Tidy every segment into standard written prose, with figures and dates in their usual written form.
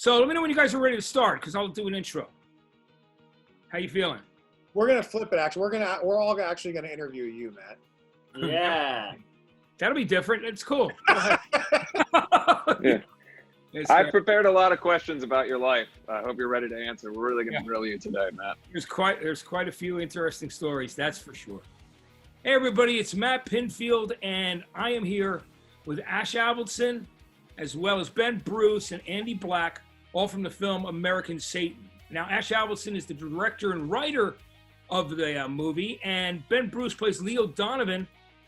So let me know when you guys are ready to start, because I'll do an intro. How you feeling? We're gonna flip it. Actually, we're all actually gonna interview you, Matt. Yeah. That'll be different. It's cool. Go ahead. Yeah. It's I've fair. prepared a lot of questions about your life. I hope you're ready to answer. We're really going to grill you today, Matt. There's quite a few interesting stories, that's for sure. Hey everybody, it's Matt Pinfield, and I am here with Ash Avildsen, as well as Ben Bruce and Andy Black, all from the film American Satan. Now, Ash Avildsen is the director and writer of the movie, and Ben Bruce plays Leo Donovan.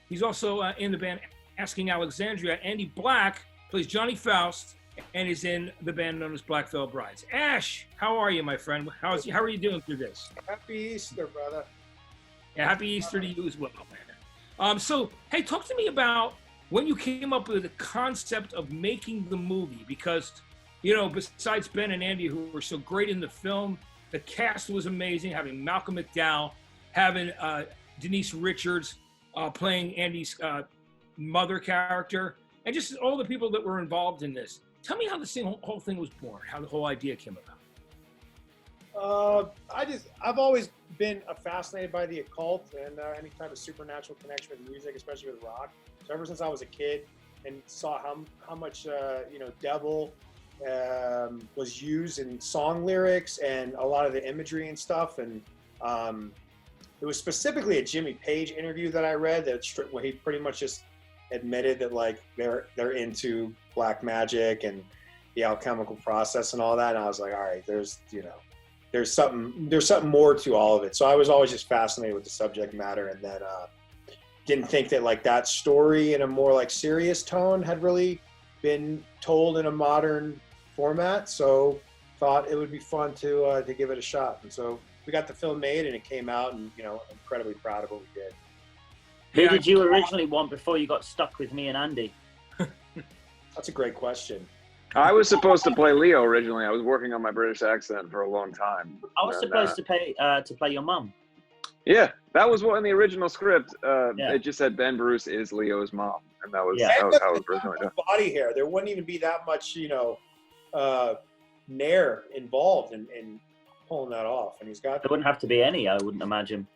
He's also in the band Asking Alexandria. Andy Black plays Johnny Faust and is in the band known as Black Veil Brides. Ash, how are you, my friend? How are you doing through this? Happy Easter, brother. Yeah, happy Easter to you as well, man. So, hey, talk to me about when you came up with the concept of making the movie, because, you know, besides Ben and Andy, who were so great in the film, the cast was amazing, having Malcolm McDowell, having Denise Richards playing Andy's mother character, and just all the people that were involved in this. Tell me how this whole thing was born, how the whole idea came about. I've always been fascinated by the occult and any type of supernatural connection with music, especially with rock. So ever since I was a kid and saw how much devil was used in song lyrics and a lot of the imagery and stuff, and it was specifically a Jimmy Page interview that I read where he pretty much just admitted that like they're into black magic and the alchemical process and all that, and I was like, all right, there's something more to all of it. So I was always just fascinated with the subject matter, and then didn't think that like that story in a more like serious tone had really been told in a modern format. So thought it would be fun to give it a shot, and so we got the film made and it came out, and incredibly proud of what we did. Who did you originally want before you got stuck with me and Andy? That's a great question. I was supposed to play Leo originally. I was working on my British accent for a long time. I was supposed to play your mum. Yeah, that was what in the original script. Yeah. It just said Ben Bruce is Leo's mom, and that was Yeah. how it was originally done. Body hair. There wouldn't even be that much, nair involved in pulling that off, and he's got. There wouldn't have to be any, I wouldn't imagine.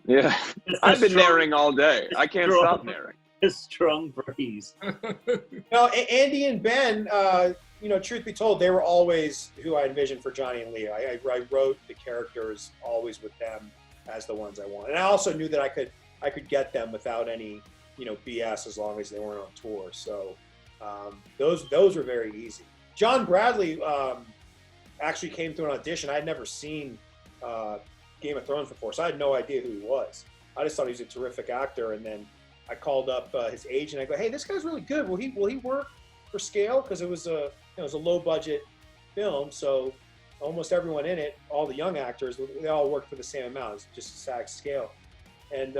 Yeah, I've been narrating all day. I can't strong. stop narrating. A strong breeze. No, Andy and Ben, truth be told, they were always who I envisioned for Johnny and Leo. I wrote the characters always with them as the ones I want, and I also knew that I could get them without any BS as long as they weren't on tour. So those were very easy. John Bradley actually came to an audition. I had never seen Game of Thrones before, so I had no idea who he was. I just thought he was a terrific actor, and then I called up his agent. I go, "Hey, this guy's really good. Will he work for scale?" Because it was a low budget film, so almost everyone in it, all the young actors, they all worked for the same amount. It's just a SAG scale. And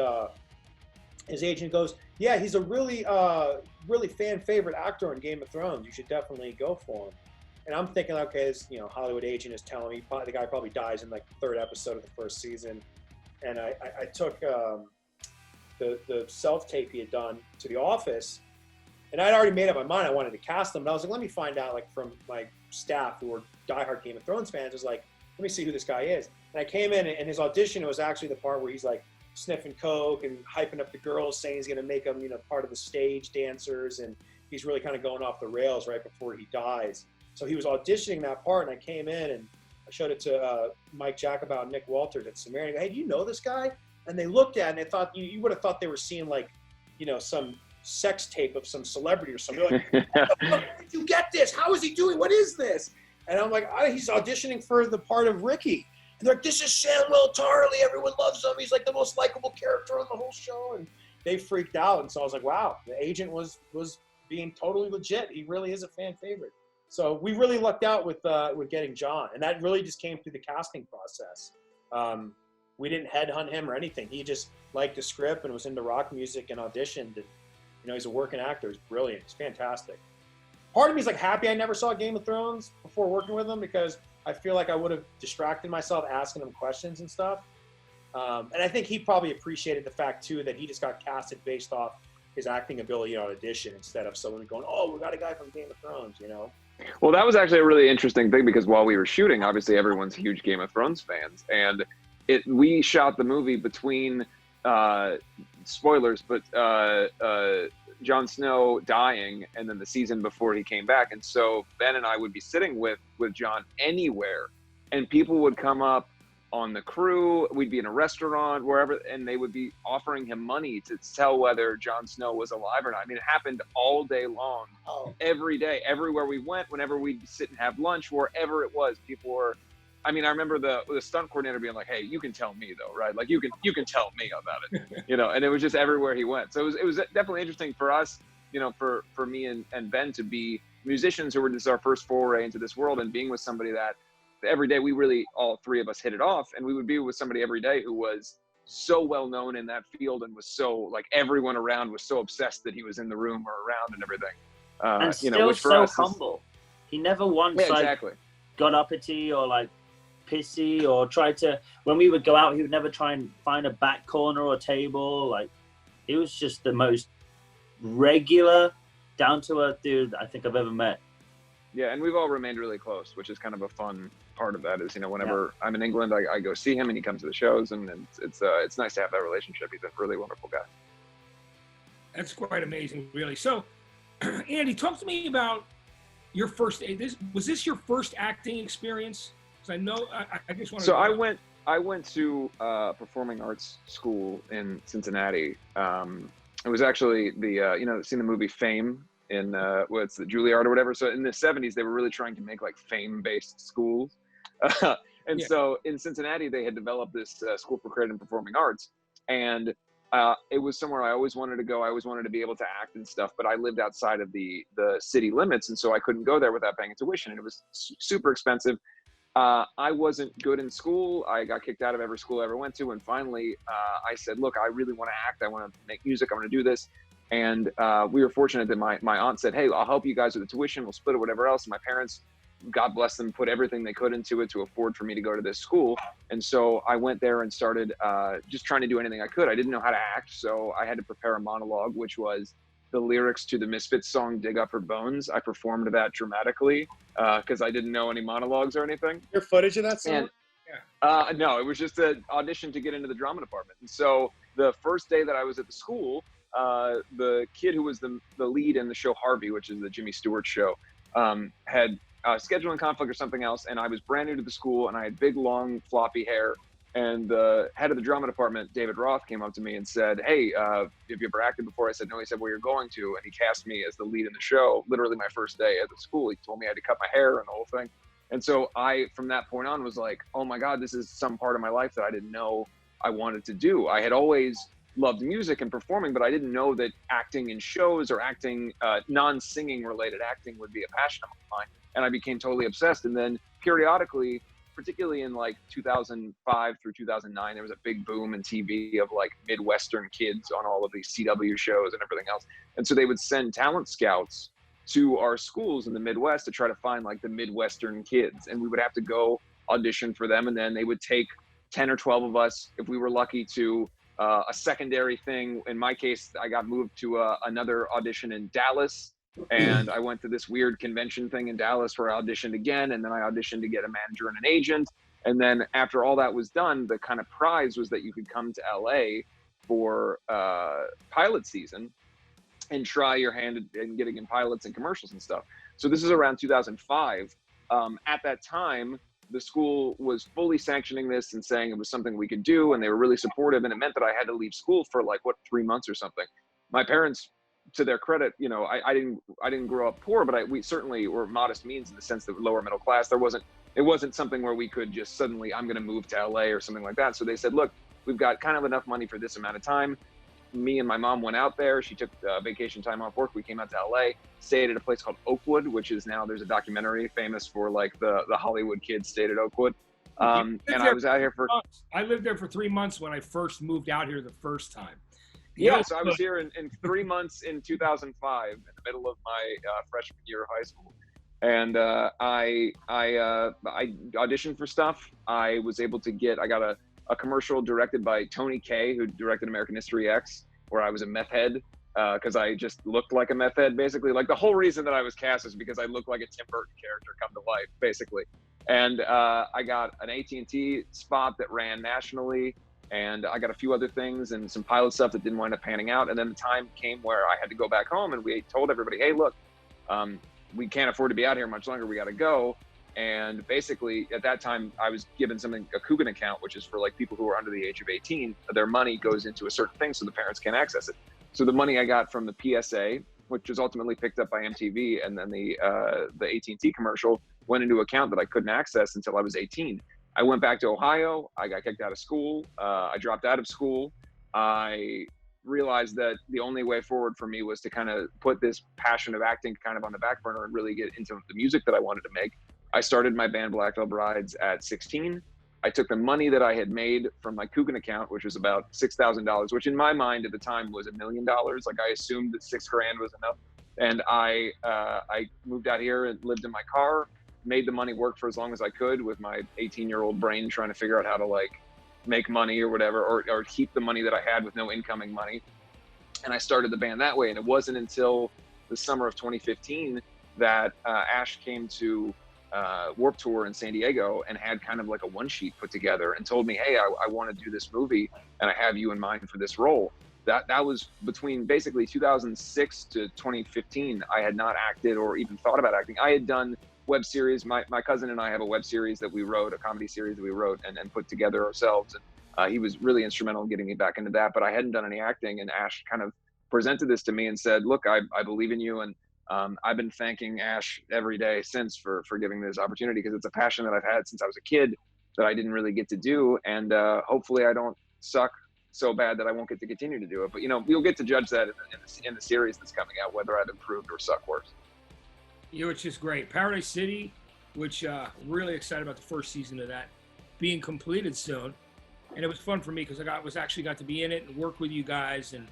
his agent goes, "Yeah, he's a really fan favorite actor on Game of Thrones. You should definitely go for him." And I'm thinking, okay, this Hollywood agent is telling me the guy probably dies in like the third episode of the first season. And I took the self-tape he had done to the office, and I'd already made up my mind I wanted to cast him, but I was like, let me find out like from my staff who were diehard Game of Thrones fans, was like, let me see who this guy is. And I came in, and his audition was actually the part where he's like sniffing coke and hyping up the girls, saying he's gonna make them part of the stage dancers, and he's really kind of going off the rails right before he dies. So he was auditioning that part, and I came in and I showed it to Mike Jacobau and Nick Walters at Sumerian. I go, "Hey, do you know this guy?" And they looked at it and they thought, you would have thought they were seeing like, some sex tape of some celebrity or something. They're like, "Where did you get this? How is he doing? What is this?" And I'm like, he's auditioning for the part of Ricky. And they're like, "This is Samuel Tarly. Everyone loves him. He's like the most likable character on the whole show." And they freaked out. And so I was like, wow, the agent was being totally legit. He really is a fan favorite. So we really lucked out with getting John. And that really just came through the casting process. We didn't headhunt him or anything. He just liked the script and was into rock music and auditioned. And, he's a working actor. He's brilliant. He's fantastic. Part of me is like happy I never saw Game of Thrones before working with him, because I feel like I would have distracted myself asking him questions and stuff. And I think he probably appreciated the fact too that he just got casted based off his acting ability on audition, instead of someone going, "Oh, we got a guy from Game of Thrones," Well, that was actually a really interesting thing because while we were shooting, obviously everyone's huge Game of Thrones fans, and we shot the movie between spoilers, but Jon Snow dying and then the season before he came back, and so Ben and I would be sitting with Jon anywhere, and people would come up on the crew, we'd be in a restaurant, wherever, and they would be offering him money to tell whether Jon Snow was alive or not. I mean, it happened all day long, every day, everywhere we went, whenever we'd sit and have lunch, wherever it was, people were, I mean, I remember the stunt coordinator being like, "Hey, you can tell me though, right? Like you can tell me about it," you know. And it was just everywhere he went. So it was definitely interesting for us, you know, for me and Ben to be musicians who were just our first foray into this world, and being with somebody that every day we really, all three of us hit it off, and we would be with somebody every day who was so well known in that field and was so, like, everyone around was so obsessed that he was in the room or around and everything. And you know, still which for so us humble. He never once exactly. got uppity or like pissy or tried to, when we would go out, he would never try and find a back corner or table. Like, he was just the most regular, down to earth dude I think I've ever met. Yeah, and we've all remained really close, which is kind of a fun part of that. Is, you know, whenever I'm in England, I go see him, and he comes to the shows, and it's nice to have that relationship. He's a really wonderful guy. That's quite amazing, really. So, Andy, talk to me about your first. Was this your first acting experience? Because I know I just want to. So I went to performing arts school in Cincinnati. It was actually the you know, seen the movie Fame in what's the Juilliard or whatever. So in the 70s, they were really trying to make like fame-based schools. So in Cincinnati, they had developed this school for creative and performing arts. And it was somewhere I always wanted to go. I always wanted to be able to act and stuff, but I lived outside of the city limits. And so I couldn't go there without paying tuition. And it was super expensive. I wasn't good in school. I got kicked out of every school I ever went to. And finally, I said, look, I really want to act. I want to make music. I want to do this. And we were fortunate that my aunt said, hey, I'll help you guys with the tuition. We'll split it, whatever else. And my parents, God bless them, put everything they could into it to afford for me to go to this school. And so I went there and started just trying to do anything I could. I didn't know how to act, so I had to prepare a monologue, which was the lyrics to the Misfits song, Dig Up Her Bones. I performed that dramatically because I didn't know any monologues or anything. Your footage of that song? And, no, it was just an audition to get into the drama department. And so the first day that I was at the school, the kid who was the lead in the show Harvey, which is the Jimmy Stewart show, had scheduling conflict or something else, and I was brand new to the school, and I had big, long, floppy hair. And the head of the drama department, David Roth, came up to me and said, hey, have you ever acted before? I said, no. He said, well, you're going to. And he cast me as the lead in the show, literally my first day at the school. He told me I had to cut my hair and the whole thing. And so I, from that point on, was like, oh my God, this is some part of my life that I didn't know I wanted to do. I had always loved music and performing, but I didn't know that acting in shows or acting, non-singing related acting would be a passion of mine. And I became totally obsessed. And then periodically, particularly in like 2005 through 2009, there was a big boom in TV of like Midwestern kids on all of these CW shows and everything else. And so they would send talent scouts to our schools in the Midwest to try to find like the Midwestern kids. And we would have to go audition for them. And then they would take 10 or 12 of us, if we were lucky, to a secondary thing. In my case, I got moved to another audition in Dallas. And I went to this weird convention thing in Dallas where I auditioned again. And then I auditioned to get a manager and an agent. And then after all that was done, the kind of prize was that you could come to LA for pilot season and try your hand in getting in pilots and commercials and stuff. So this is around 2005. At that time, the school was fully sanctioning this and saying it was something we could do. And they were really supportive. And it meant that I had to leave school for like, 3 months or something. My parents, to their credit, you know, I didn't grow up poor, but we certainly were modest means in the sense that lower middle class. It wasn't something where we could just suddenly, I'm going to move to LA or something like that. So they said, look, we've got kind of enough money for this amount of time. Me and my mom went out there. She took vacation time off work. We came out to LA, stayed at a place called Oakwood, which is now, there's a documentary famous for like the Hollywood kids stayed at Oakwood. And I was out here for, I lived there for 3 months when I first moved out here the first time. Yeah, so I was here in 3 months in 2005, in the middle of my freshman year of high school, and I auditioned for stuff. I was able to I got a commercial directed by Tony Kaye, who directed American History X, where I was a meth head, because I just looked like a meth head, basically. Like the whole reason that I was cast is because I looked like a Tim Burton character come to life, basically. And I got an AT&T spot that ran nationally, and I got a few other things and some pilot stuff that didn't wind up panning out. And then the time came where I had to go back home, and we told everybody, hey, look, we can't afford to be out here much longer. We got to go. And basically, at that time, I was given something, a KoRn account, which is for like people who are under the age of 18. Their money goes into a certain thing, so the parents can't access it. So the money I got from the PSA, which was ultimately picked up by MTV, and then the AT&T commercial, went into an account that I couldn't access until I was 18. I went back to Ohio. I got kicked out of school. I dropped out of school. I realized that the only way forward for me was to kind of put this passion of acting kind of on the back burner and really get into the music that I wanted to make. I started my band Black Veil Brides at 16. I took the money that I had made from my KoRn account, which was about $6,000, which in my mind at the time was $1 million. Like I assumed that $6,000 was enough. And I moved out here and lived in my car, made the money work for as long as I could with my 18-year-old brain trying to figure out how to like make money or whatever, or keep the money that I had with no incoming money. And I started the band that way. And it wasn't until the summer of 2015 that Ash came to Warped Tour in San Diego and had kind of like a one sheet put together and told me, hey, I want to do this movie and I have you in mind for this role. That was between basically 2006 to 2015. I had not acted or even thought about acting. I had done web series. My cousin and I have a web series that we wrote, a comedy series that we wrote and put together ourselves. And he was really instrumental in getting me back into that, but I hadn't done any acting. And Ash kind of presented this to me and said, look, I believe in you. And I've been thanking Ash every day since for giving me this opportunity, because it's a passion that I've had since I was a kid that I didn't really get to do. And hopefully I don't suck so bad that I won't get to continue to do it. But, you know, you'll get to judge that in the series that's coming out, whether I've improved or suck worse. You know, it's just great. Paradise City, which really excited about the first season of that being completed soon. And it was fun for me because I got to be in it and work with you guys. And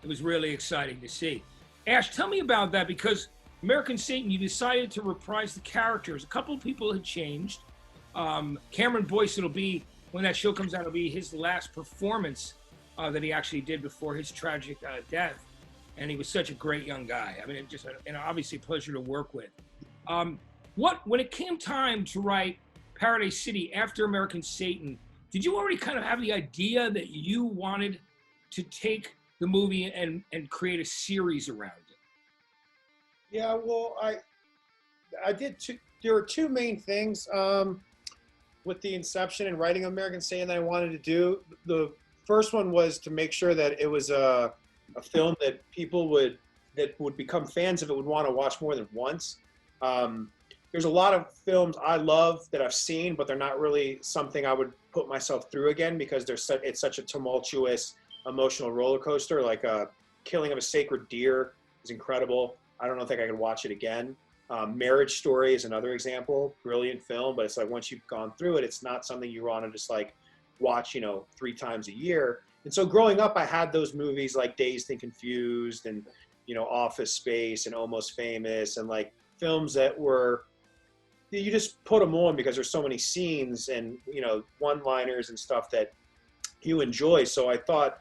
it was really exciting to see. Ash, tell me about that, because American Satan, you decided to reprise the characters. A couple of people had changed. Cameron Boyce, when that show comes out, it'll be his last performance that he actually did before his tragic death. And he was such a great young guy. I mean, it just and obviously a pleasure to work with. When it came time to write Paradise City after American Satan, did you already kind of have the idea that you wanted to take the movie and create a series around it? Yeah, well, I did two. There were two main things with the inception and writing American Satan that I wanted to do. The first one was to make sure that it was a film that people would become fans of it, would want to watch more than once. There's a lot of films I love that I've seen, but they're not really something I would put myself through again, because it's such a tumultuous emotional roller coaster. Like Killing of a Sacred Deer is incredible. I don't think I could watch it again. Marriage Story is another example. Brilliant film, but it's like once you've gone through it, it's not something you want to just like watch, 3 times a year. And so growing up, I had those movies like Dazed and Confused and, Office Space and Almost Famous, and like films that were, you just put them on because there's so many scenes and, one-liners and stuff that you enjoy. So I thought,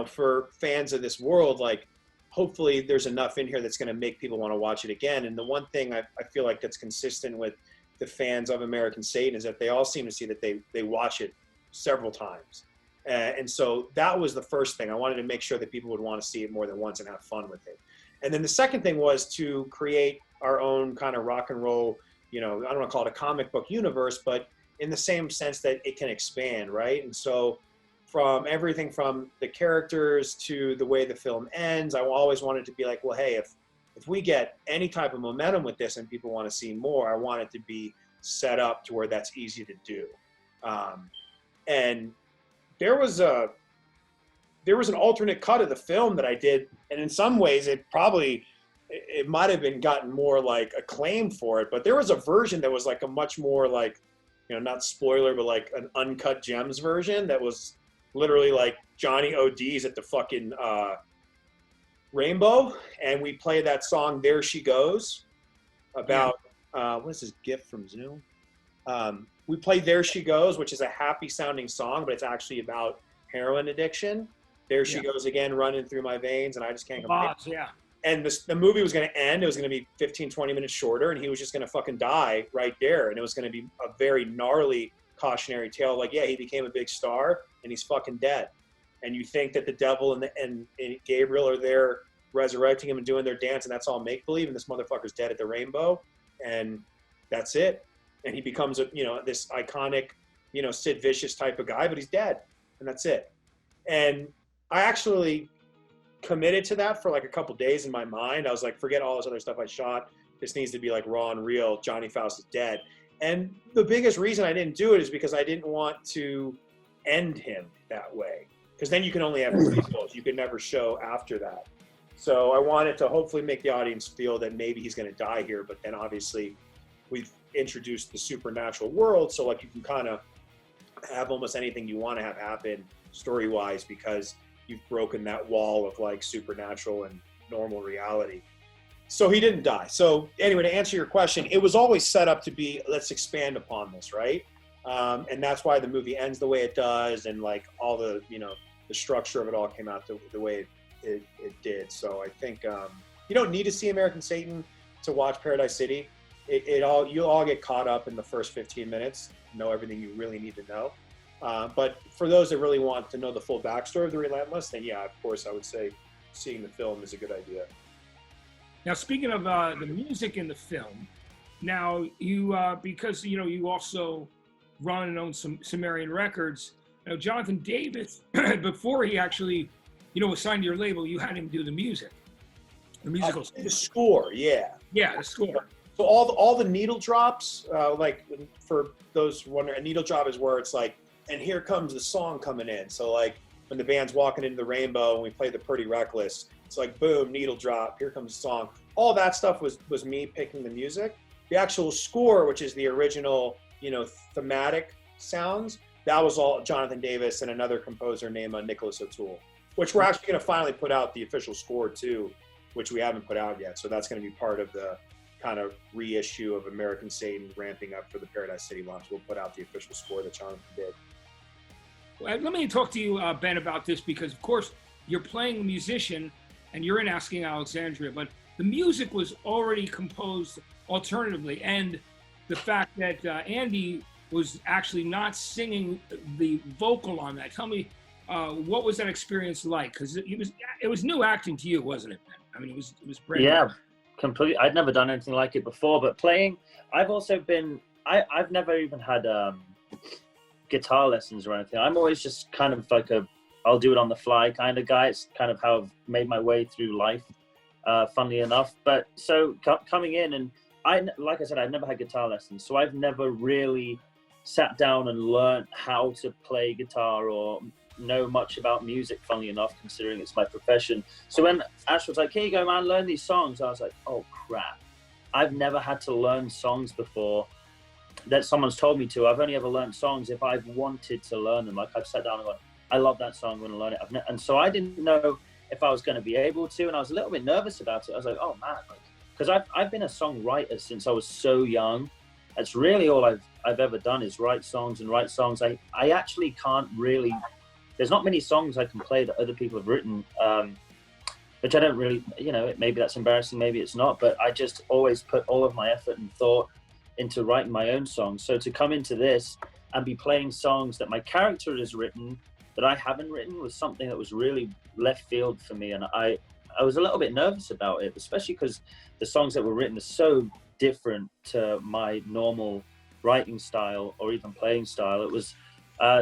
for fans of this world, like, hopefully there's enough in here that's going to make people want to watch it again. And the one thing I feel like that's consistent with the fans of American Satan is that they all seem to see that they watch it several times. And so that was the first thing. I wanted to make sure that people would want to see it more than once and have fun with it. And then the second thing was to create our own kind of rock and roll, I don't want to call it a comic book universe, but in the same sense that it can expand, right? And so from everything from the characters to the way the film ends, I always wanted to be like, well, hey, if we get any type of momentum with this and people want to see more, I want it to be set up to where that's easy to do. And there was an alternate cut of the film that I did, and in some ways it might have been gotten more like acclaim for it, but there was a version that was like a much more like, not spoiler, but like an uncut gems version that was literally like Johnny OD's at the fucking Rainbow, and we play that song There She Goes about what is this gift from Zoom? We play There She Goes, which is a happy sounding song, but it's actually about heroin addiction. there she goes again, running through my veins, and I just can't complain. Yeah. And the movie was going to end. It was going to be 15, 20 minutes shorter, and he was just going to fucking die right there. And it was going to be a very gnarly cautionary tale. Like, yeah, he became a big star, and he's fucking dead. And you think that the devil and Gabriel are there resurrecting him and doing their dance, and that's all make-believe, and this motherfucker's dead at the Rainbow, and that's it. And he becomes this iconic, Sid Vicious type of guy, but he's dead, and that's it. And I actually committed to that for like a couple days in my mind. I was like, forget all this other stuff I shot. This needs to be like raw and real. Johnny Faust is dead. And the biggest reason I didn't do it is because I didn't want to end him that way. Because then you can only have visuals. You can never show after that. So I wanted to hopefully make the audience feel that maybe he's going to die here. But then obviously we've introduced the supernatural world. So like you can kind of have almost anything you want to have happen story-wise, because you've broken that wall of like supernatural and normal reality. So he didn't die. So anyway, to answer your question, it was always set up to be, let's expand upon this, right? And that's why the movie ends the way it does, and like all the, the structure of it all came out the way it did. So I think you don't need to see American Satan to watch Paradise City. You'll all get caught up in the first 15 minutes, know everything you really need to know. But for those that really want to know the full backstory of the Relentless, then yeah, of course, I would say seeing the film is a good idea. Now, speaking of the music in the film, now you because you also run and own some Sumerian records. Now, Jonathan Davis, before he actually was signed to your label, you had him do the music, the musical the score, yeah, the score. So all the needle drops, like for those wondering, a needle drop is where it's like, and here comes the song coming in. So like when the band's walking into the Rainbow and we play the Pretty Reckless, it's like boom, needle drop, here comes the song. All that stuff was me picking the music. The actual score, which is the original, thematic sounds, that was all Jonathan Davis and another composer named Nicholas O'Toole, which we're actually going to finally put out the official score too, which we haven't put out yet. So that's going to be part of the kind of reissue of American Satan ramping up for the Paradise City launch. We'll put out the official score that Jonathan did. Well, let me talk to you, Ben, about this, because of course you're playing a musician and you're in Asking Alexandria, but the music was already composed alternatively, and the fact that Andy was actually not singing the vocal on that. Tell me, what was that experience like? Because it was new acting to you, wasn't it, Ben? I mean, it was brand new. Yeah, completely. I'd never done anything like it before, but playing, I've also been, I've never even had guitar lessons or anything. I'm always just kind of like I'll do it on the fly kind of guy. It's kind of how I've made my way through life, funnily enough. But so coming in, and like I said, I've never had guitar lessons, so I've never really sat down and learned how to play guitar or know much about music, funnily enough, considering it's my profession. So when Ash was like, here you go, man, learn these songs, I was like, oh crap, I've never had to learn songs before that someone's told me to. I've only ever learned songs if I've wanted to learn them. Like I've sat down and gone, I love that song, I'm going to learn it. And so I didn't know if I was going to be able to, and I was a little bit nervous about it. I was like, oh man, because I've been a songwriter since I was so young. That's really all I've ever done is write songs and write songs. I actually can't really, there's not many songs I can play that other people have written, which I don't really, maybe that's embarrassing, maybe it's not, but I just always put all of my effort and thought into writing my own songs. So to come into this and be playing songs that my character has written that I haven't written was something that was really left field for me. And I was a little bit nervous about it, especially because the songs that were written are so different to my normal writing style or even playing style. It was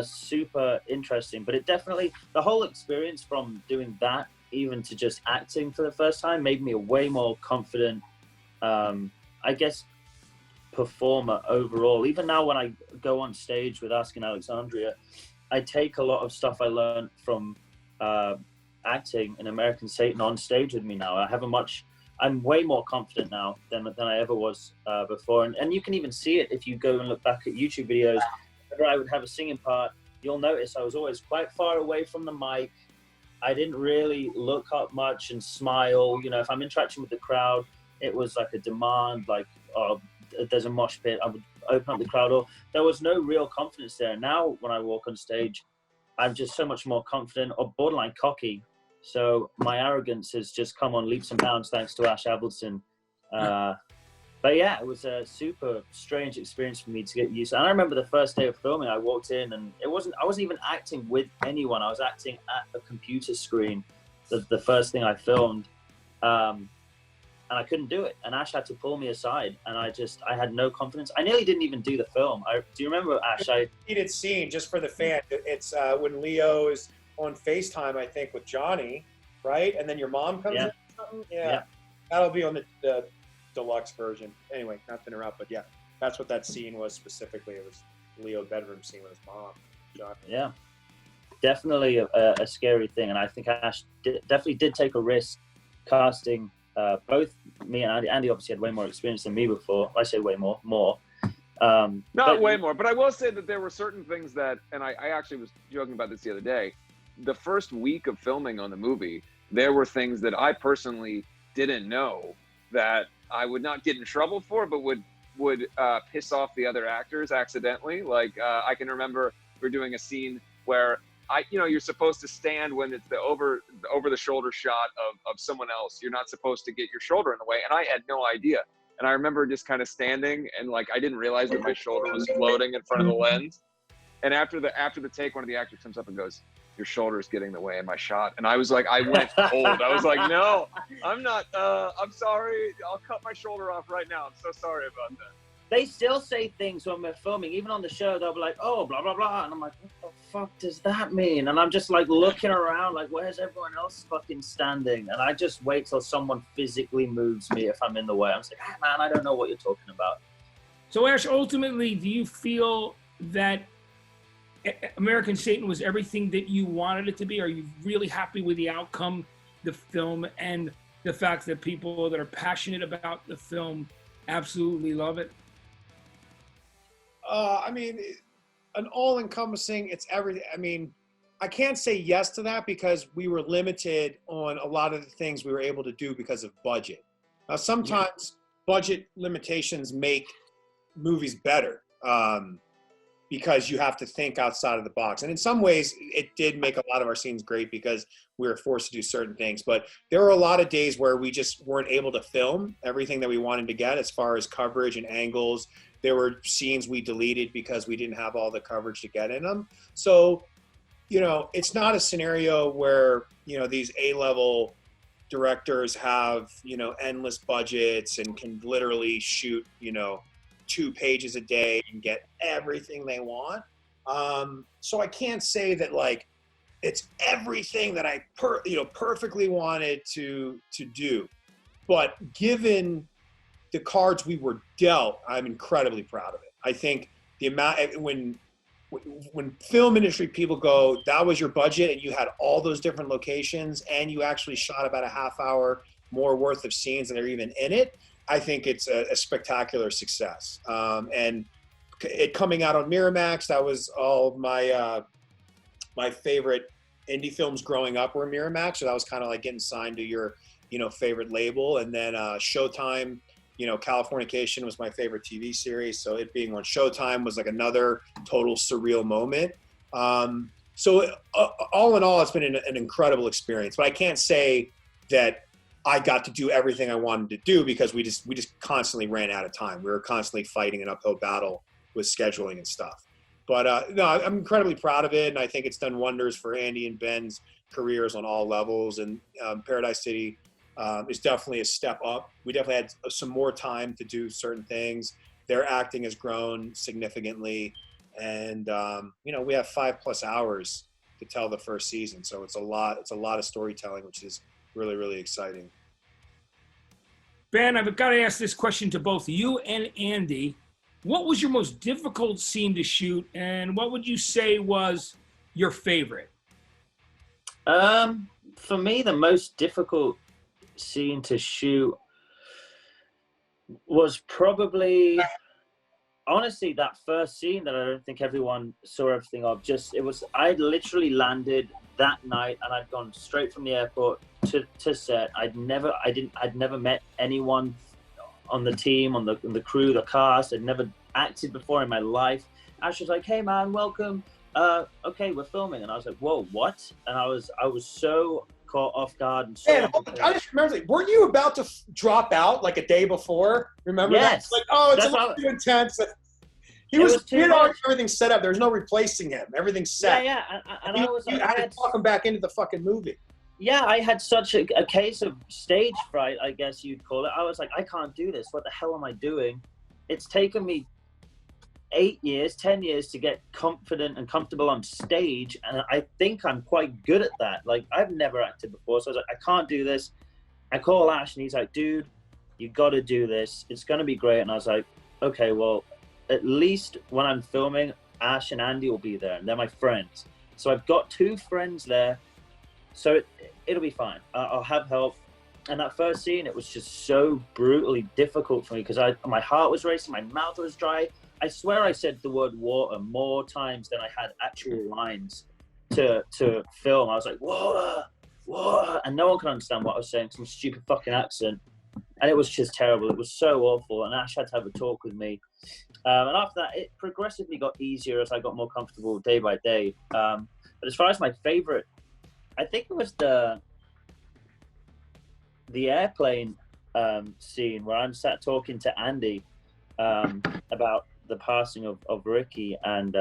super interesting, but it definitely, the whole experience from doing that even to just acting for the first time made me a way more confident, I guess, performer overall. Even now when I go on stage with Asking Alexandria, I take a lot of stuff I learned from acting in American Satan on stage with me now. I'm way more confident now than I ever was before. And you can even see it if you go and look back at YouTube videos. Whenever I would have a singing part, you'll notice I was always quite far away from the mic. I didn't really look up much and smile. If I'm interacting with the crowd, it was like a demand, like, oh, there's a mosh pit, I would open up the crowd, or there was no real confidence there. Now when I walk on stage, I'm just so much more confident or borderline cocky. So my arrogance has just come on leaps and bounds thanks to Ash Avildsen. But yeah, it was a super strange experience for me to get used to. And I remember the first day of filming, I walked in and I wasn't even acting with anyone. I was acting at a computer screen, the first thing I filmed. And I couldn't do it. And Ash had to pull me aside. And I had no confidence. I nearly didn't even do the film. Do you remember, Ash? Needed scene, just for the fan. It's when Leo is on FaceTime, I think, with Johnny, right? And then your mom comes in or something? Yeah. That'll be on the deluxe version. Anyway, not to interrupt, but yeah, that's what that scene was specifically. It was Leo bedroom scene with his mom, Johnny. Yeah, definitely a scary thing. And I think Ash definitely did take a risk casting both me and Andy. Andy obviously had way more experience than me before. I say way more. Not way more, but I will say that there were certain things that, and I actually was joking about this the other day, the first week of filming on the movie, there were things that I personally didn't know that I would not get in trouble for, but would piss off the other actors accidentally. Like I can remember we're doing a scene where you're supposed to stand when it's the over the shoulder shot of someone else. You're not supposed to get your shoulder in the way, and I had no idea. And I remember just kind of standing and like I didn't realize that my shoulder was floating in front of the lens. And after the take, one of the actors comes up and goes, "Your shoulder is getting in the way in my shot." And I was like, I went cold. I was like, no, I'm not. I'm sorry. I'll cut my shoulder off right now. I'm so sorry about that. They still say things when we're filming, even on the show. They'll be like, "Oh, blah blah blah," and I'm like, "What the fuck does that mean?" And I'm just like looking around, like, "Where's everyone else fucking standing?" And I just wait till someone physically moves me if I'm in the way. I'm just like, "Ah, man, I don't know what you're talking about." So, Ash, ultimately, do you feel that American Satan was everything that you wanted it to be? Are you really happy with the outcome, the film, and the fact that people that are passionate about the film absolutely love it? I mean, an all-encompassing, it's everything. I mean, I can't say yes to that because we were limited on a lot of the things we were able to do because of budget. Now, sometimes budget limitations make movies better because you have to think outside of the box. And in some ways, it did make a lot of our scenes great because we were forced to do certain things. But there were a lot of days where we just weren't able to film everything that we wanted to get as far as coverage and angles. There were scenes we deleted because we didn't have all the coverage to get in them. So, it's not a scenario where, these A-level directors have, endless budgets and can literally shoot, 2 pages a day and get everything they want. So I can't say that like it's everything that I perfectly wanted to do. But given the cards we were dealt, I'm incredibly proud of it. I think the amount when film industry people go, that was your budget and you had all those different locations and you actually shot about a half hour more worth of scenes that are even in it, I think it's a spectacular success. And it coming out on Miramax, that was all my my favorite indie films growing up were Miramax. So that was kind of like getting signed to your, favorite label. And then Showtime, Californication was my favorite TV series. So it being on Showtime was like another total surreal moment. So all in all, it's been an incredible experience. But I can't say that I got to do everything I wanted to do because we just constantly ran out of time. We were constantly fighting an uphill battle with scheduling and stuff. But no, I'm incredibly proud of it, and I think it's done wonders for Andy and Ben's careers on all levels. And Paradise City is definitely a step up. We definitely had some more time to do certain things. Their acting has grown significantly, and we have 5+ hours to tell the first season, so it's a lot of storytelling, which is really, really exciting. Ben, I've got to ask this question to both you and Andy. What was your most difficult scene to shoot, and what would you say was your favorite? For me, the most difficult scene to shoot was probably, honestly, that first scene that I don't think everyone saw everything of. I'd literally landed that night and I'd gone straight from the airport to set. I'd never met anyone on the team, on the crew, the cast. I'd never acted before in my life. Ash was like, "Hey man, welcome. okay, we're filming. And I was like, whoa, what? And I was so caught off guard and so Man, unprepared. I just remember, like, weren't you about to drop out like a day before? Remember Yes. that? Like, oh, it's That's a little how- too intense. He It was was too he had already much. everything set up. There's no replacing him. Everything's set. Yeah, and I was like, I had to talk him back into the fucking movie. yeah, I had such a case of stage fright, I guess you'd call it. I was like, I can't do this. What the hell am I doing? It's taken me 8 years, 10 years to get confident and comfortable on stage, and I think I'm quite good at that. Like, I've never acted before, so I was like, I can't do this. I call Ash, and he's like, dude, you got to do this. It's going to be great. And I was like, okay, well, at least when I'm filming, Ash and Andy will be there, and they're my friends. So I've got 2 friends there, so it'll be fine. I'll have help. And that first scene, it was just so brutally difficult for me because my heart was racing, my mouth was dry. I swear I said the word water more times than I had actual lines to film. I was like, water, water, and no one could understand what I was saying, some stupid fucking accent. And it was just terrible. It was so awful. And Ash had to have a talk with me. And after that, it progressively got easier as I got more comfortable day by day. But as far as my favorite, I think it was the airplane scene where I'm sat talking to Andy about the passing of Ricky, and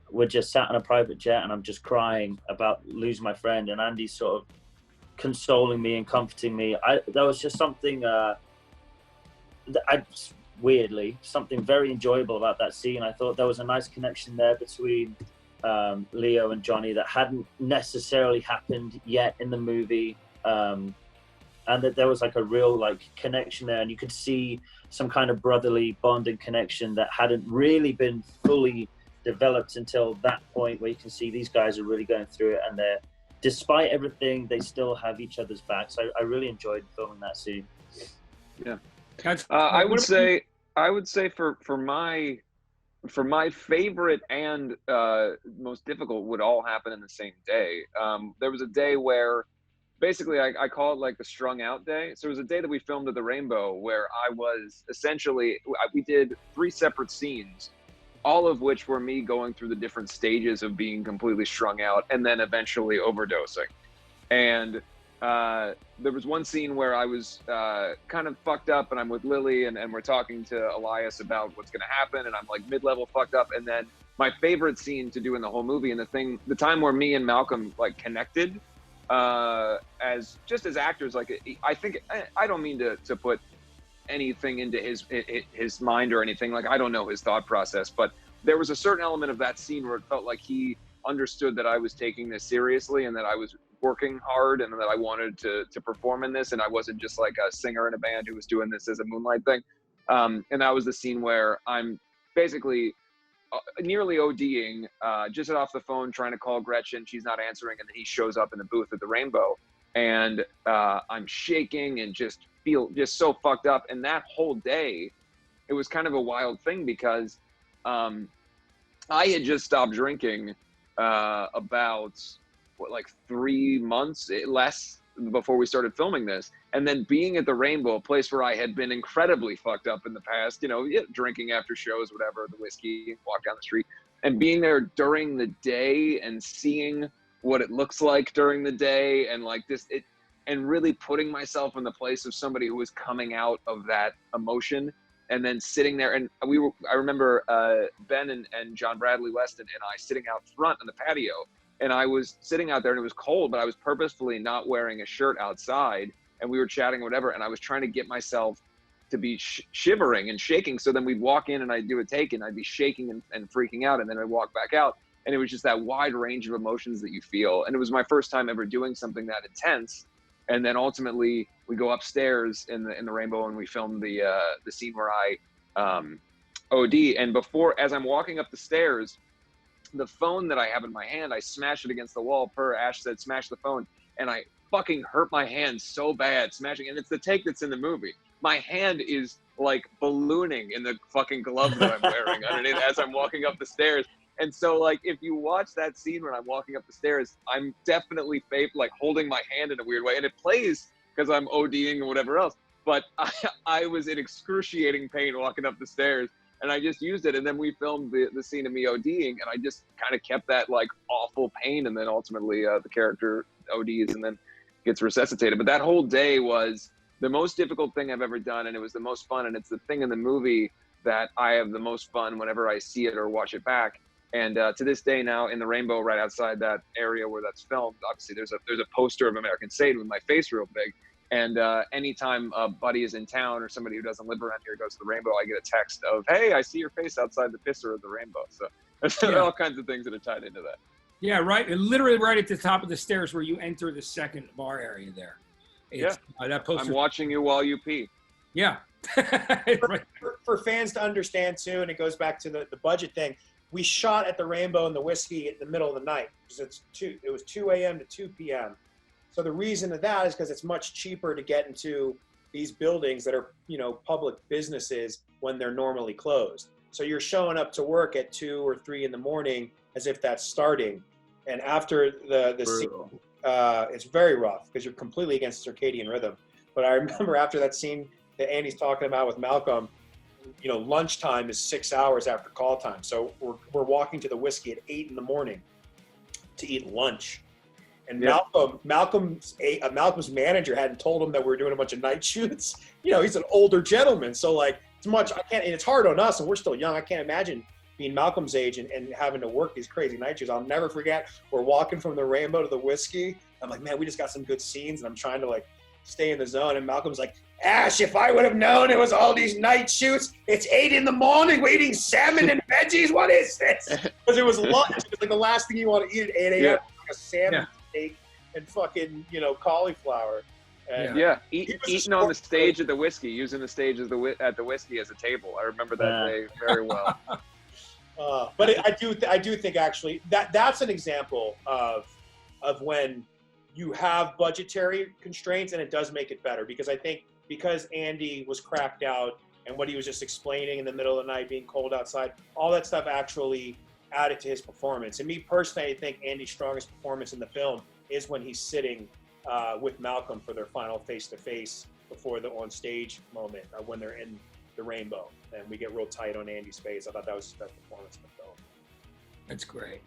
we're just sat on a private jet, and I'm just crying about losing my friend, and Andy's sort of consoling me and comforting me. There was just something weirdly something very enjoyable about that scene. I thought there was a nice connection there between Leo and Johnny that hadn't necessarily happened yet in the movie, and that there was like a real like connection there, and you could see some kind of brotherly bonding connection that hadn't really been fully developed until that point, where you can see these guys are really going through it, and they're, despite everything, they still have each other's backs. I really enjoyed filming that scene. Yeah. I I would say for my favorite and most difficult would all happen in the same day. There was a day where basically I call it like the Strung Out day. So it was a day that we filmed at the Rainbow where I was essentially, we did 3 separate scenes, all of which were me going through the different stages of being completely strung out and then eventually overdosing. And there was one scene where I was kind of fucked up, and I'm with Lily, and we're talking to Elias about what's going to happen, and I'm like mid-level fucked up. And then my favorite scene to do in the whole movie, and the time where me and Malcolm like connected as actors, like I think, I don't mean to put anything into his mind or anything, like I don't know his thought process, but there was a certain element of that scene where it felt like he understood that I was taking this seriously and that I was working hard and that I wanted to perform in this, and I wasn't just like a singer in a band who was doing this as a moonlight thing. And that was the scene where I'm basically nearly ODing, just off the phone trying to call Gretchen. She's not answering, and then he shows up in the booth at the Rainbow, and I'm shaking and just feel just so fucked up. And that whole day, it was kind of a wild thing because I had just stopped drinking about like 3 months less before we started filming this, and then being at the Rainbow, a place where I had been incredibly fucked up in the past, drinking after shows, whatever, the whiskey, walk down the street, and being there during the day and seeing what it looks like during the day, and like this, and really putting myself in the place of somebody who was coming out of that emotion, and then sitting there. And I remember Ben and John Bradley Weston and I sitting out front on the patio, and I was sitting out there and it was cold, but I was purposefully not wearing a shirt outside, and we were chatting or whatever, and I was trying to get myself to be shivering and shaking. So then we'd walk in and I'd do a take and I'd be shaking and freaking out, and then I'd walk back out, and it was just that wide range of emotions that you feel. And it was my first time ever doing something that intense. And then ultimately we go upstairs in the Rainbow and we film the scene where I OD. And as I'm walking up the stairs, the phone that I have in my hand, I smash it against the wall. Per Ash said, smash the phone. And I fucking hurt my hand so bad smashing. And it's the take that's in the movie. My hand is like ballooning in the fucking glove that I'm wearing underneath as I'm walking up the stairs. And so, like, if you watch that scene when I'm walking up the stairs, I'm definitely like holding my hand in a weird way. And it plays because I'm ODing or whatever else. But I was in excruciating pain walking up the stairs. and I just used it. And then we filmed the scene of me ODing, and I just kind of kept that like awful pain, and then ultimately the character ODs and then gets resuscitated. But that whole day was the most difficult thing I've ever done, and it was the most fun, and it's the thing in the movie that I have the most fun whenever I see it or watch it back. And to this day now, in the Rainbow right outside that area where that's filmed, obviously there's a poster of American Satan with my face real big. And anytime a buddy is in town or somebody who doesn't live around here goes to the Rainbow, I get a text of, "Hey, I see your face outside the pisser of the Rainbow." So there's all kinds of things that are tied into that. Yeah, right. Literally right at the top of the stairs where you enter the second bar area there. It's, that poster. I'm watching you while you pee. Yeah. Right. For fans to understand too, and it goes back to the budget thing. We shot at the Rainbow and the Whiskey in the middle of the night because it was 2 a.m. to 2 p.m. So the reason of that is because it's much cheaper to get into these buildings that are, public businesses when they're normally closed. So you're showing up to work at 2 or 3 in the morning as if that's starting. And after the scene, it's very rough because you're completely against circadian rhythm. But I remember after that scene that Andy's talking about with Malcolm, lunchtime is 6 hours after call time. So we're walking to the Whiskey at 8 in the morning to eat lunch. And Malcolm's manager hadn't told him that we were doing a bunch of night shoots. He's an older gentleman. So and it's hard on us and we're still young. I can't imagine being Malcolm's age and having to work these crazy night shoots. I'll never forget. We're walking from the Rainbow to the Whiskey. I'm like, man, we just got some good scenes. And I'm trying to stay in the zone. And Malcolm's like, Ash, if I would have known it was all these night shoots, it's 8 in the morning, we're eating salmon and veggies. What is this? Because it was lunch. It was the last thing you want to eat at 8 a.m. A salmon steak and fucking, cauliflower. And eating on the stage at the Whiskey, using the stage at the Whiskey as a table. I remember that day very well. But I do think actually that's an example of when you have budgetary constraints and it does make it better, because I think because Andy was cracked out and what he was just explaining in the middle of the night, being cold outside, all that stuff actually added to his performance. And me personally, I think Andy's strongest performance in the film is when he's sitting with Malcolm for their final face-to-face before the on-stage moment when they're in the Rainbow. And we get real tight on Andy's face. I thought that was his best performance in the film. That's great.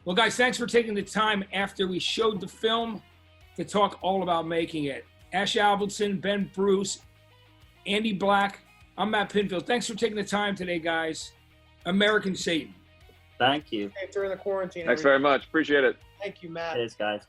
Well, guys, thanks for taking the time after we showed the film to talk all about making it. Ash Avildsen, Ben Bruce, Andy Black. I'm Matt Pinfield. Thanks for taking the time today, guys. American Satan. Thank you. During the quarantine. Thanks very much. Appreciate it. Thank you, Matt. Cheers, guys.